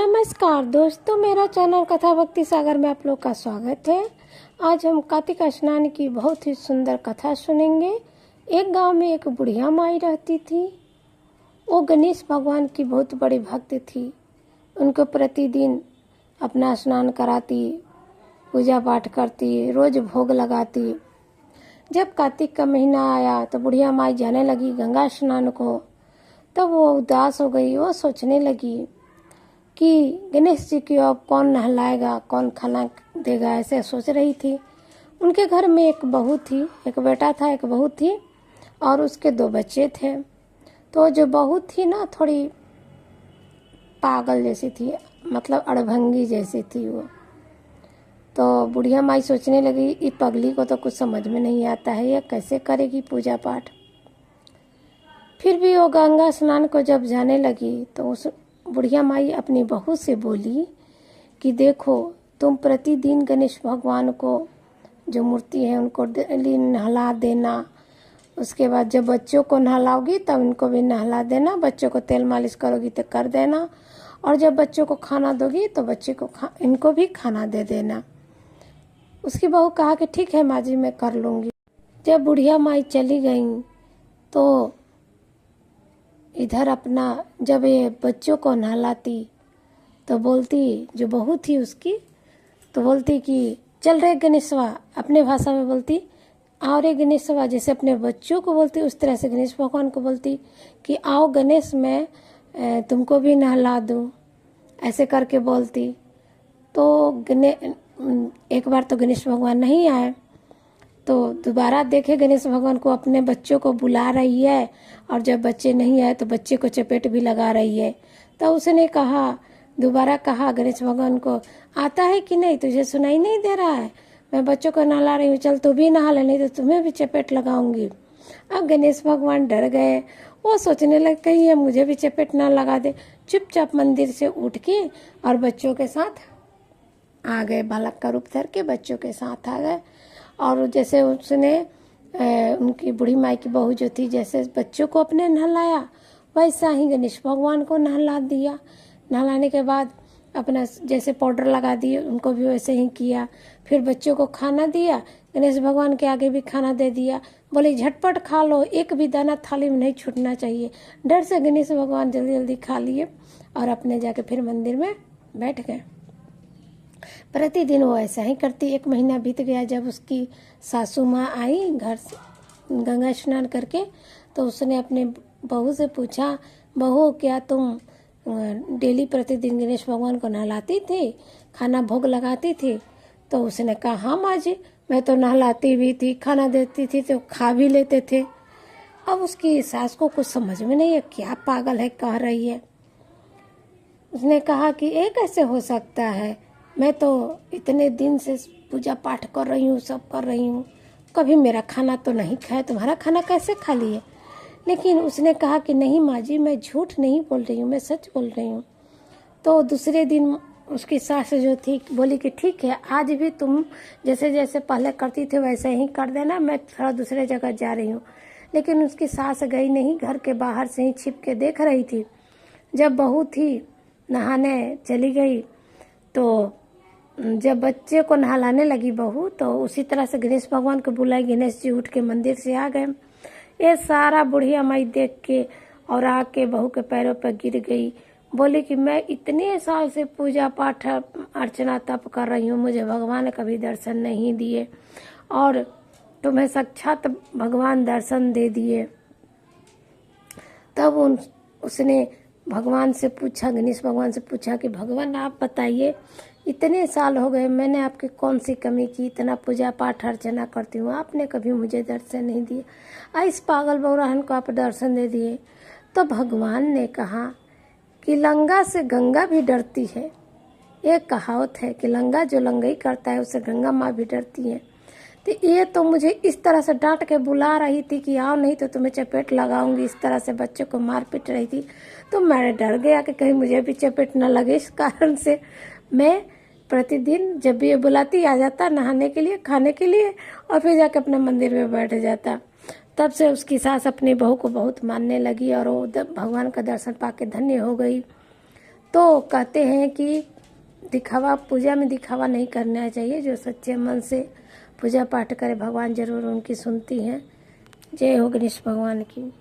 नमस्कार दोस्तों, मेरा चैनल कथा भक्ति सागर में आप लोग का स्वागत है। आज हम कार्तिक स्नान की बहुत ही सुंदर कथा सुनेंगे। एक गांव में एक बुढ़िया माई रहती थी। वो गणेश भगवान की बहुत बड़ी भक्त थी। उनको प्रतिदिन अपना स्नान कराती, पूजा पाठ करती, रोज भोग लगाती। जब कार्तिक का महीना आया तो बुढ़िया माई जाने लगी गंगा स्नान को। तब वो उदास हो गई। वो सोचने लगी कि गणेश जी की अब कौन नहलाएगा, कौन खाना देगा, ऐसे सोच रही थी। उनके घर में एक बहू थी, एक बेटा था, एक बहू थी और उसके 2 बच्चे थे। तो जो बहू थी ना, थोड़ी पागल जैसी थी, मतलब अड़भंगी जैसी थी वो। तो बुढ़िया माई सोचने लगी, इस पगली को तो कुछ समझ में नहीं आता है, ये कैसे करेगी पूजा पाठ। फिर भी वो गंगा स्नान को जब जाने लगी तो उस बुढ़िया माई अपनी बहू से बोली कि देखो, तुम प्रतिदिन गणेश भगवान को जो मूर्ति है उनको नहला देना। उसके बाद जब बच्चों को नहलाओगी तब इनको भी नहला देना। बच्चों को तेल मालिश करोगी तो कर देना। और जब बच्चों को खाना दोगी तो बच्चे को इनको भी खाना दे देना। उसकी बहू कहा कि ठीक है माँ जी, मैं कर लूँगी। जब बुढ़िया माई चली गई तो इधर अपना जब ये बच्चों को नहलाती तो बोलती, जो बहू थी उसकी, तो बोलती कि चल रे गणेशवा, अपने भाषा में बोलती, आओ रे गणेशवा। जैसे अपने बच्चों को बोलती उस तरह से गणेश भगवान को बोलती कि आओ गणेश, मैं तुमको भी नहला दूँ, ऐसे करके बोलती। तो एक बार तो गणेश भगवान नहीं आए, तो दोबारा देखे गणेश भगवान को अपने बच्चों को बुला रही है और जब बच्चे नहीं आए तो बच्चे को चपेट भी लगा रही है। तो उसने कहा, दोबारा कहा गणेश भगवान को, आता है कि नहीं, तुझे सुनाई नहीं दे रहा है, मैं बच्चों को नहला रही हूँ, चल तू भी नहा ले, नहीं तो तुम्हें भी चपेट लगाऊंगी। अब गणेश भगवान डर गए। वो सोचने लगे कहीं ये मुझे भी चपेट ना लगा दे। चुपचाप मंदिर से उठ के और बच्चों के साथ आ गए, बालक का रूप धर के बच्चों के साथ आ गए। और जैसे उसने उनकी बूढ़ी माई की बहू जो थी, जैसे बच्चों को अपने नहलाया वैसा ही गणेश भगवान को नहला दिया। नहलाने के बाद अपना जैसे पाउडर लगा दिए, उनको भी वैसे ही किया। फिर बच्चों को खाना दिया, गणेश भगवान के आगे भी खाना दे दिया। बोले झटपट खा लो, एक भी दाना थाली में नहीं छूटना चाहिए। डर से गणेश भगवान जल्दी जल्दी खा लिए और अपने जाके फिर मंदिर में बैठ गए। प्रतिदिन वो ऐसा ही करती। 1 महीना बीत गया। जब उसकी सासू माँ आई घर से गंगा स्नान करके, तो उसने अपने बहू से पूछा, बहू क्या तुम डेली प्रतिदिन गणेश भगवान को नहलाती थी, खाना भोग लगाती थी? तो उसने कहा, हाँ माँ जी, मैं तो नहलाती भी थी, खाना देती थी तो खा भी लेते थे। अब उसकी सास को कुछ समझ में नहीं है, क्या पागल है कह रही है। उसने कहा कि ये कैसे हो सकता है, मैं तो इतने दिन से पूजा पाठ कर रही हूँ, सब कर रही हूँ, कभी मेरा खाना तो नहीं खाया, तुम्हारा खाना कैसे खा लिए? लेकिन उसने कहा कि नहीं माँ जी, मैं झूठ नहीं बोल रही हूँ, मैं सच बोल रही हूँ। तो दूसरे दिन उसकी सास जो थी बोली कि ठीक है, आज भी तुम जैसे जैसे पहले करती थे वैसे ही कर देना, मैं थोड़ा दूसरे जगह जा रही हूँ। लेकिन उसकी सास गई नहीं, घर के बाहर से ही छिप के देख रही थी। जब बहू थी नहाने चली गई तो जब बच्चे को नहलाने लगी बहू, तो उसी तरह से गणेश भगवान को बुलाई। गणेश जी उठ के मंदिर से आ गए। ये सारा बुढ़िया माई देख के और आके बहू के पैरों पर गिर गई। बोली कि मैं इतने साल से पूजा पाठ अर्चना तप कर रही हूँ, मुझे भगवान ने कभी दर्शन नहीं दिए और तुम्हें साक्षात भगवान दर्शन दे दिए। तब उसने भगवान से पूछा, गणेश भगवान से पूछा कि भगवान आप बताइए, इतने साल हो गए, मैंने आपकी कौन सी कमी की, इतना पूजा पाठ अर्चना करती हूँ, आपने कभी मुझे दर्शन नहीं दिए, इस पागल बौराहन को आप दर्शन दे दिए। तो भगवान ने कहा कि लंगा से गंगा भी डरती है। एक कहावत है कि लंगा जो लंगई करता है उससे गंगा माँ भी डरती है। तो ये तो मुझे इस तरह से डांट के बुला रही थी कि आओ नहीं तो तुम्हें चपेट लगाऊंगी, इस तरह से बच्चों को मार पीट रही थी। तो मैं डर गया कि कहीं मुझे भी चपेट न लगे। इस कारण से मैं प्रतिदिन जब भी ये बुलाती आ जाता नहाने के लिए, खाने के लिए और फिर जाके अपने मंदिर में बैठ जाता। तब से उसकी सास अपनी बहू को बहुत मानने लगी और वो भगवान का दर्शन पाके धन्य हो गई। तो कहते हैं कि दिखावा, पूजा में दिखावा नहीं करना चाहिए। जो सच्चे मन से पूजा पाठ करे भगवान जरूर उनकी सुनती हैं। जय हो गणेश भगवान की।